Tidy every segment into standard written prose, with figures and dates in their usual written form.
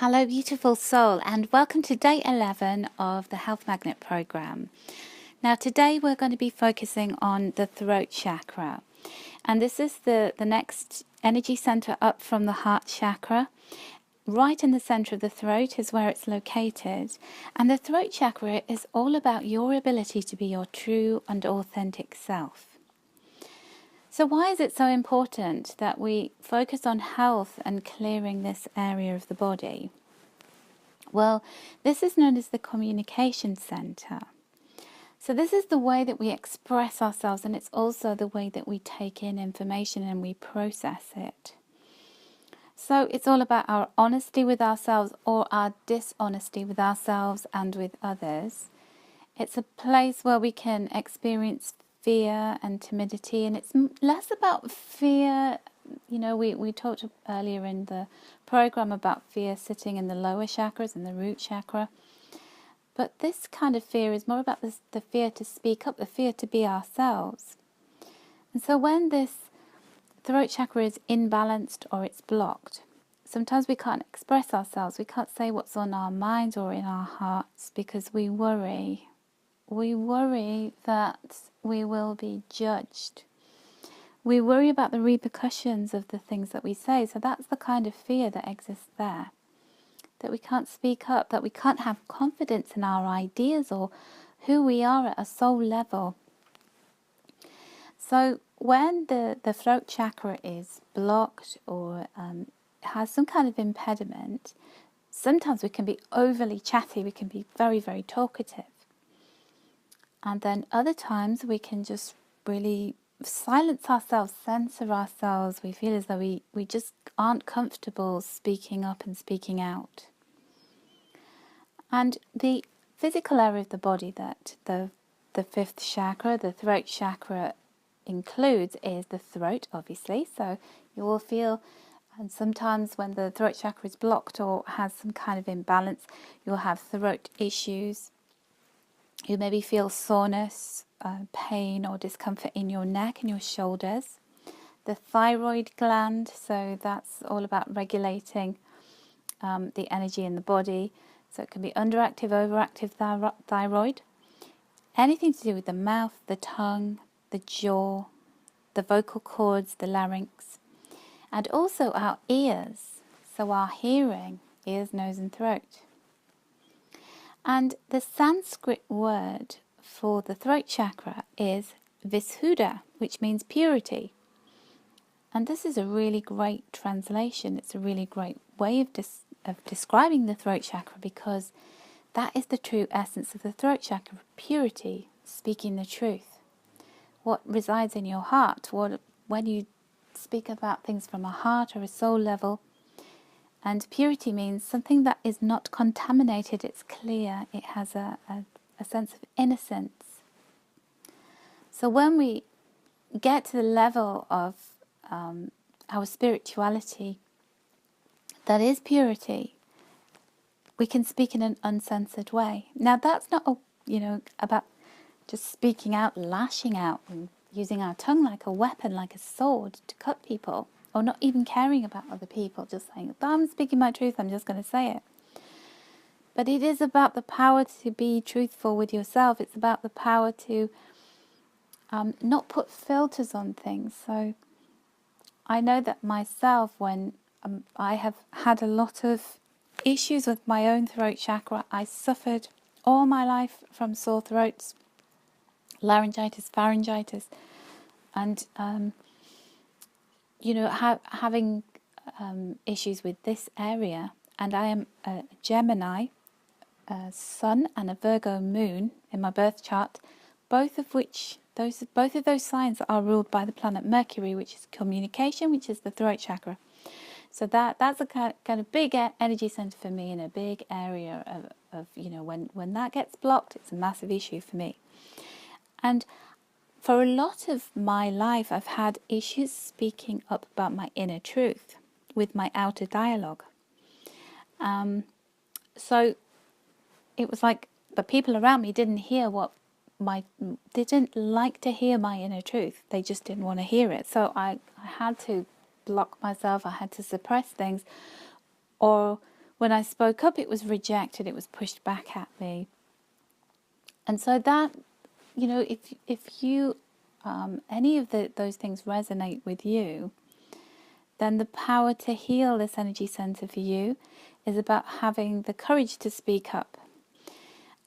Hello, beautiful soul, and welcome to day 11 of the Health Magnet program. Now, today we're going to be focusing on the throat chakra, and this is the next energy center up from the heart chakra. Right in the center of the throat is where it's located, and the throat chakra is all about your ability to be your true and authentic self. So why is it so important that we focus on health and clearing this area of the body? Well, this is known as the communication center. So this is the way that we express ourselves, and it's also the way that we take in information and we process it. So it's all about our honesty with ourselves or our dishonesty with ourselves and with others. It's a place where we can experience fear and timidity, and it's less about fear. You know, we talked earlier in the program about fear sitting in the lower chakras and the root chakra. But this kind of fear is more about the fear to speak up, the fear to be ourselves. And so when this throat chakra is imbalanced or it's blocked, sometimes we can't express ourselves. We can't say what's on our minds or in our hearts because we worry. We worry that we will be judged. We worry about the repercussions of the things that we say. So that's the kind of fear that exists there. That we can't speak up, that we can't have confidence in our ideas or who we are at a soul level. So when the throat chakra is blocked or has some kind of impediment, sometimes we can be overly chatty, we can be very, very talkative. And then other times we can just really silence ourselves, censor ourselves. We feel as though we just aren't comfortable speaking up and speaking out. And the physical area of the body that the fifth chakra, the throat chakra, includes is the throat, obviously. So you will feel, and sometimes when the throat chakra is blocked or has some kind of imbalance, you'll have throat issues. You maybe feel soreness, pain or discomfort in your neck and your shoulders. The thyroid gland, so that's all about regulating the energy in the body. So it can be underactive, overactive thyroid. Anything to do with the mouth, the tongue, the jaw, the vocal cords, the larynx. And also our ears, so our hearing, ears, nose and throat. And the Sanskrit word for the throat chakra is Vishuddha, which means purity. And this is a really great translation. It's a really great way of describing the throat chakra because that is the true essence of the throat chakra, purity, speaking the truth. What resides in your heart, when you speak about things from a heart or a soul level. And purity means something that is not contaminated, it's clear, it has a sense of innocence. So when we get to the level of our spirituality, that is purity, we can speak in an uncensored way. Now that's not, about just speaking out, lashing out, and using our tongue like a weapon, like a sword to cut people. Or not even caring about other people, just saying, I'm speaking my truth, I'm just going to say it. But it is about the power to be truthful with yourself. It's about the power to not put filters on things. So I know that myself, when I have had a lot of issues with my own throat chakra, I suffered all my life from sore throats, laryngitis, pharyngitis, and having issues with this area, and I am a Gemini sun and a Virgo moon in my birth chart, both of those signs are ruled by the planet Mercury, which is communication, which is the throat chakra. So that's a kind of big energy center for me, in a big area of when that gets blocked, it's a massive issue for me. And for a lot of my life, I've had issues speaking up about my inner truth with my outer dialogue. So it was like the people around me didn't like to hear my inner truth. They just didn't want to hear it. So I had to block myself. I had to suppress things, or when I spoke up, it was rejected, it was pushed back at me. And so that, if you any of those things resonate with you, then the power to heal this energy center for you is about having the courage to speak up.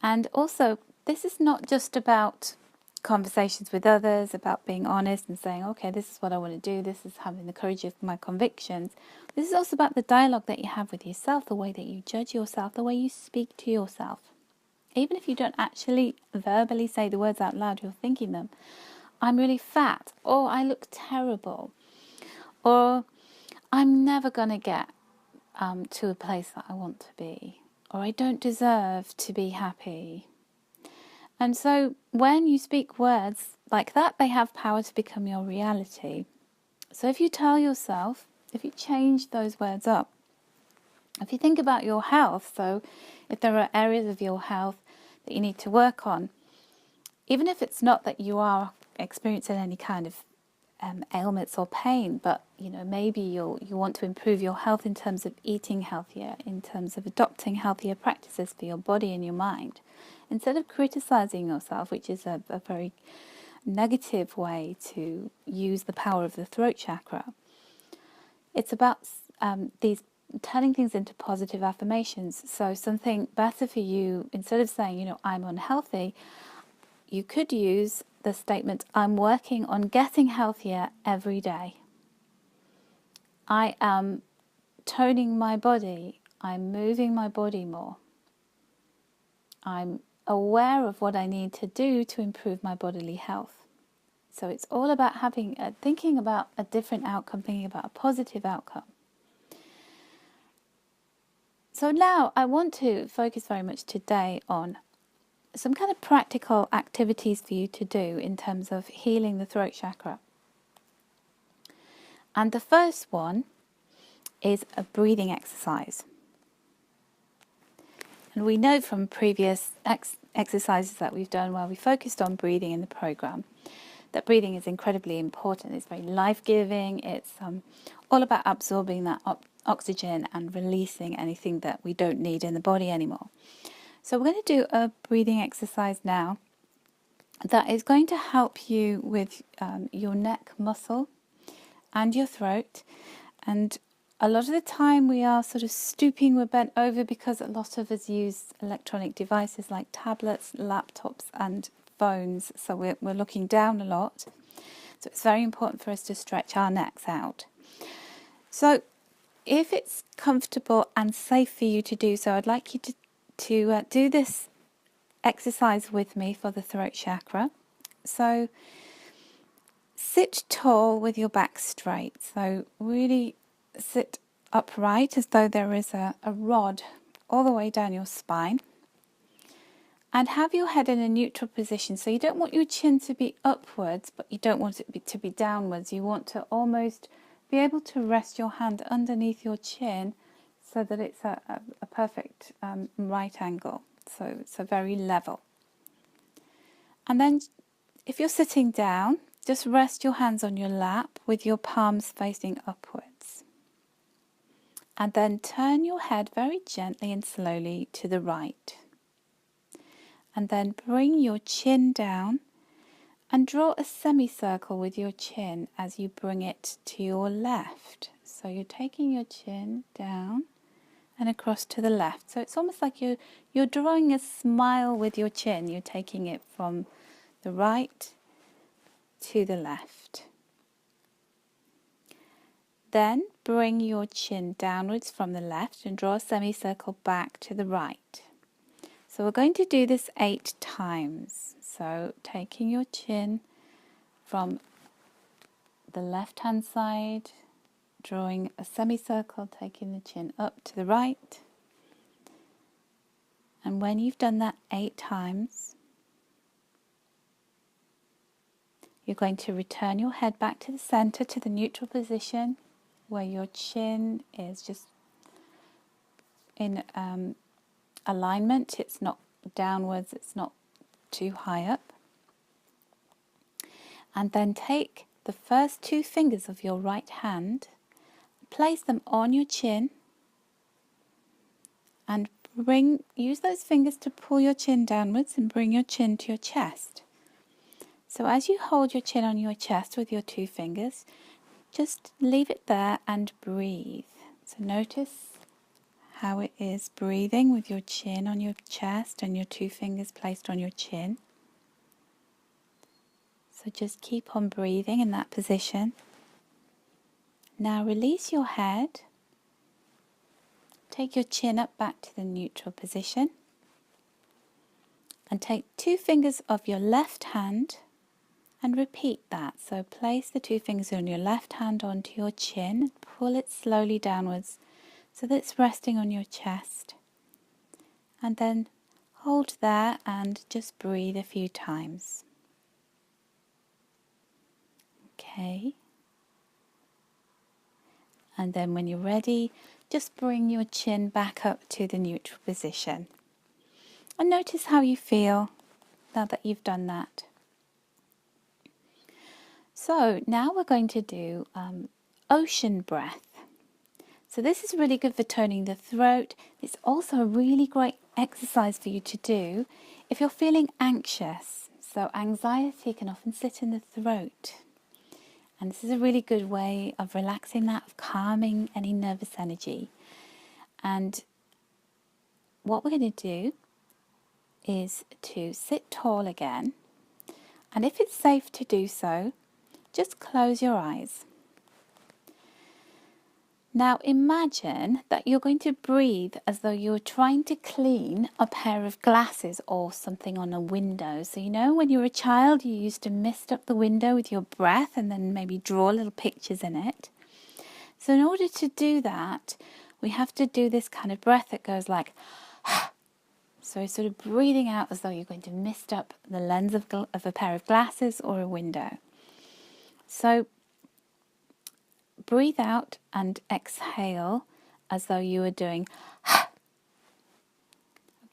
And also, this is not just about conversations with others, about being honest and saying, okay, this is what I want to do, this is having the courage of my convictions. This is also about the dialogue that you have with yourself, the way that you judge yourself, the way you speak to yourself. Even if you don't actually verbally say the words out loud, you're thinking them. I'm really fat, or I look terrible, or I'm never going to get to a place that I want to be, or I don't deserve to be happy. And so when you speak words like that, they have power to become your reality. So if you tell yourself, if you change those words up, if you think about your health, so if there are areas of your health that you need to work on, even if it's not that you are experiencing any kind of ailments or pain, but maybe you want to improve your health in terms of eating healthier, in terms of adopting healthier practices for your body and your mind, instead of criticizing yourself, which is a very negative way to use the power of the throat chakra. It's about turning things into positive affirmations. So something better for you, instead of saying, I'm unhealthy, you could use the statement, I'm working on getting healthier every day. I am toning my body. I'm moving my body more. I'm aware of what I need to do to improve my bodily health. So it's all about thinking about a different outcome, thinking about a positive outcome. So now I want to focus very much today on some kind of practical activities for you to do in terms of healing the throat chakra. And the first one is a breathing exercise. And we know from previous exercises that we've done where we focused on breathing in the program, that breathing is incredibly important. It's very life-giving. It's all about absorbing that oxygen and releasing anything that we don't need in the body anymore. So we're going to do a breathing exercise now that is going to help you with your neck muscle and your throat. And a lot of the time we are sort of stooping, we're bent over because a lot of us use electronic devices like tablets, laptops and phones. So we're looking down a lot. So it's very important for us to stretch our necks out. So if it's comfortable and safe for you to do so, I'd like you to do this exercise with me for the throat chakra. So sit tall with your back straight. So really sit upright as though there is a rod all the way down your spine. And have your head in a neutral position. So you don't want your chin to be upwards, but you don't want it to be downwards. You want to almost be able to rest your hand underneath your chin so that it's a perfect right angle. So it's a very level. And then if you're sitting down, just rest your hands on your lap with your palms facing upwards. And then turn your head very gently and slowly to the right. And then bring your chin down and draw a semicircle with your chin as you bring it to your left. So you're taking your chin down and across to the left. So it's almost like you're drawing a smile with your chin. You're taking it from the right to the left. Then bring your chin downwards from the left and draw a semicircle back to the right. So we're going to do this 8 times. So taking your chin from the left hand side, drawing a semicircle, taking the chin up to the right. And when you've done that 8 times, you're going to return your head back to the center, to the neutral position, where your chin is just in alignment. It's not downwards, it's not too high up. And then take the first 2 fingers of your right hand, place them on your chin, and use those fingers to pull your chin downwards and bring your chin to your chest. So as you hold your chin on your chest with your 2 fingers, just leave it there and breathe. So notice how it is breathing with your chin on your chest and your 2 fingers placed on your chin. So just keep on breathing in that position. Now release your head. Take your chin up back to the neutral position. And take 2 fingers of your left hand and repeat that. So place the 2 fingers on your left hand onto your chin and pull it slowly downwards so that it's resting on your chest. And then hold there and just breathe a few times. Okay. And then when you're ready, just bring your chin back up to the neutral position. And notice how you feel now that you've done that. So now we're going to do ocean breath. So this is really good for toning the throat. It's also a really great exercise for you to do if you're feeling anxious. So anxiety can often sit in the throat. And this is a really good way of relaxing that, of calming any nervous energy. And what we're going to do is to sit tall again. And if it's safe to do so, just close your eyes. Now imagine that you're going to breathe as though you're trying to clean a pair of glasses or something on a window. So you know when you were a child you used to mist up the window with your breath and then maybe draw little pictures in it. So in order to do that, we have to do this kind of breath that goes like so sort of breathing out as though you're going to mist up the lens of a pair of glasses or a window. So breathe out and exhale as though you were doing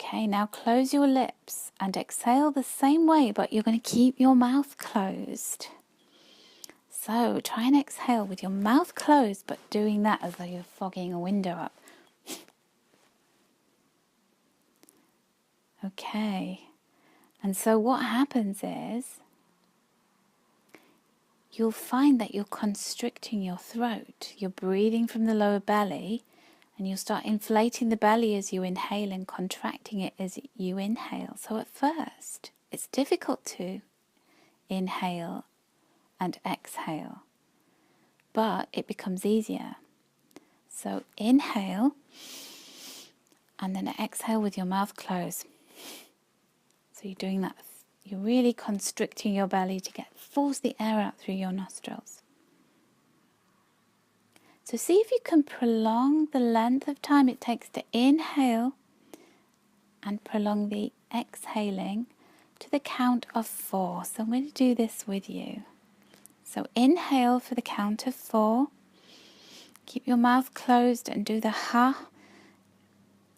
Okay, now close your lips and exhale the same way, but you're going to keep your mouth closed. So try and exhale with your mouth closed, but doing that as though you're fogging a window up. Okay, and so what happens is you'll find that you're constricting your throat. You're breathing from the lower belly, and you'll start inflating the belly as you inhale and contracting it as you inhale. So at first, it's difficult to inhale and exhale, but it becomes easier. So inhale, and then exhale with your mouth closed. So you're doing that. You're really constricting your belly to force the air out through your nostrils. So see if you can prolong the length of time it takes to inhale and prolong the exhaling to the count of 4. So I'm going to do this with you. So inhale for the count of 4. Keep your mouth closed and do the ha.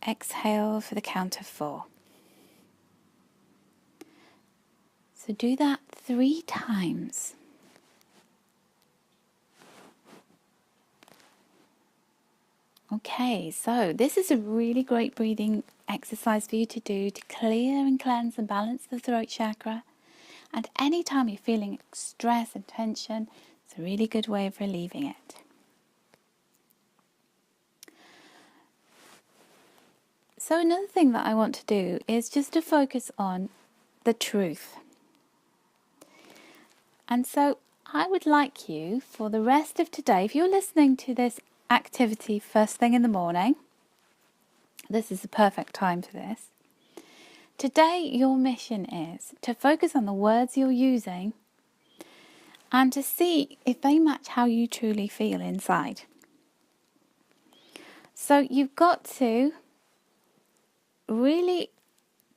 Exhale for the count of 4. So do that 3 times. Okay, so this is a really great breathing exercise for you to do to clear and cleanse and balance the throat chakra. And anytime you're feeling stress and tension, it's a really good way of relieving it. So another thing that I want to do is just to focus on the truth. And so I would like you for the rest of today, if you're listening to this activity first thing in the morning, this is the perfect time for this. Today your mission is to focus on the words you're using and to see if they match how you truly feel inside. So you've got to really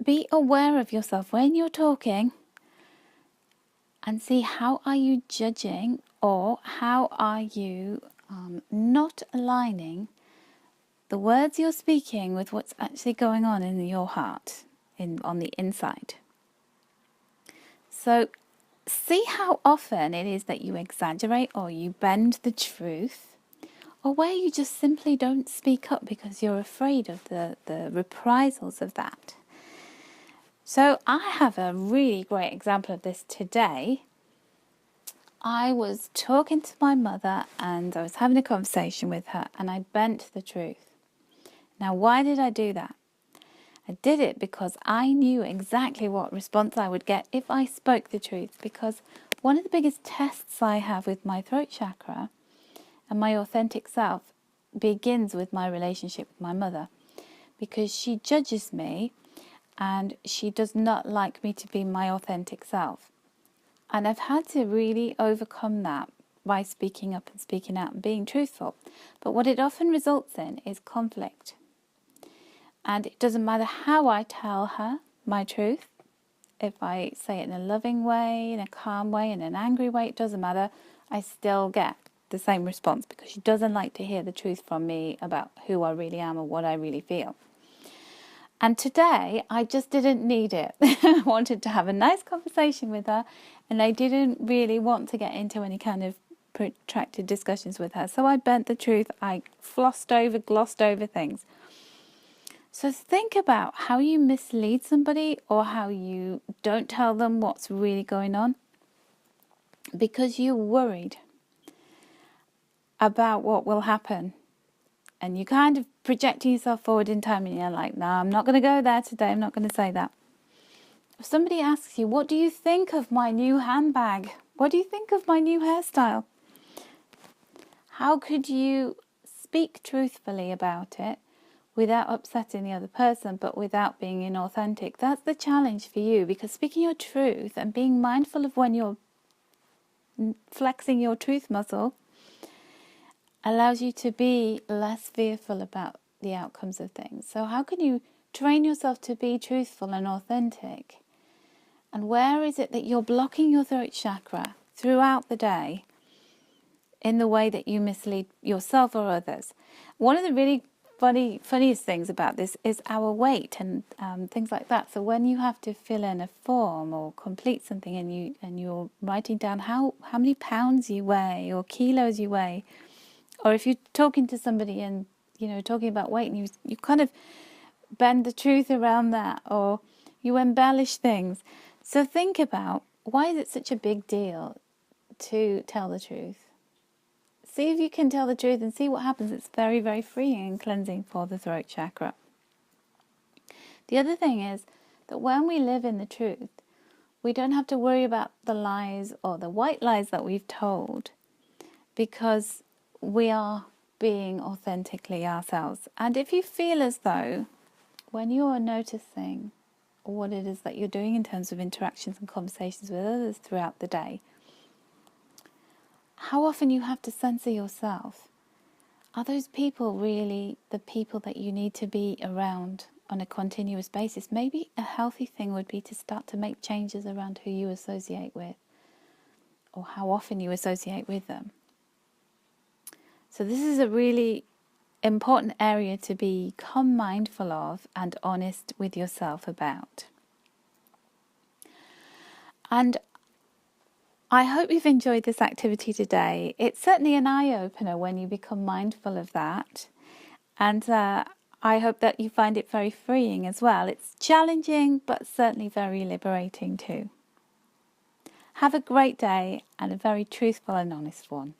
be aware of yourself when you're talking and see how are you judging or how are you not aligning the words you're speaking with what's actually going on in your heart, on the inside. So see how often it is that you exaggerate or you bend the truth, or where you just simply don't speak up because you're afraid of the reprisals of that. So I have a really great example of this today. I was talking to my mother and I was having a conversation with her, and I bent the truth. Now, why did I do that? I did it because I knew exactly what response I would get if I spoke the truth, because one of the biggest tests I have with my throat chakra and my authentic self begins with my relationship with my mother, because she judges me and she does not like me to be my authentic self. And I've had to really overcome that by speaking up and speaking out and being truthful. But what it often results in is conflict. And it doesn't matter how I tell her my truth. If I say it in a loving way, in a calm way, in an angry way, it doesn't matter. I still get the same response, because she doesn't like to hear the truth from me about who I really am or what I really feel. And today, I just didn't need it. I wanted to have a nice conversation with her, and I didn't really want to get into any kind of protracted discussions with her. So I bent the truth. I glossed over things. So think about how you mislead somebody, or how you don't tell them what's really going on because you're worried about what will happen. And you kind of projecting yourself forward in time, and you're like, no, I'm not going to go there today. I'm not going to say that. If somebody asks you, what do you think of my new handbag? What do you think of my new hairstyle? How could you speak truthfully about it without upsetting the other person, but without being inauthentic? That's the challenge for you, because speaking your truth and being mindful of when you're flexing your truth muscle allows you to be less fearful about the outcomes of things. So how can you train yourself to be truthful and authentic? And where is it that you're blocking your throat chakra throughout the day in the way that you mislead yourself or others? One of the really funniest things about this is our weight and things like that. So when you have to fill in a form or complete something, and you're writing down how many pounds you weigh or kilos you weigh, or if you're talking to somebody and talking about weight, and you kind of bend the truth around that, or you embellish things. So think about, why is it such a big deal to tell the truth? See if you can tell the truth and see what happens. It's very, very freeing and cleansing for the throat chakra. The other thing is that when we live in the truth, we don't have to worry about the lies or the white lies that we've told, because we are being authentically ourselves. And if you feel as though, when you are noticing what it is that you're doing in terms of interactions and conversations with others throughout the day, how often you have to censor yourself. Are those people really the people that you need to be around on a continuous basis? Maybe a healthy thing would be to start to make changes around who you associate with, or how often you associate with them. So this is a really important area to become mindful of and honest with yourself about. And I hope you've enjoyed this activity today. It's certainly an eye-opener when you become mindful of that. And I hope that you find it very freeing as well. It's challenging, but certainly very liberating too. Have a great day, and a very truthful and honest one.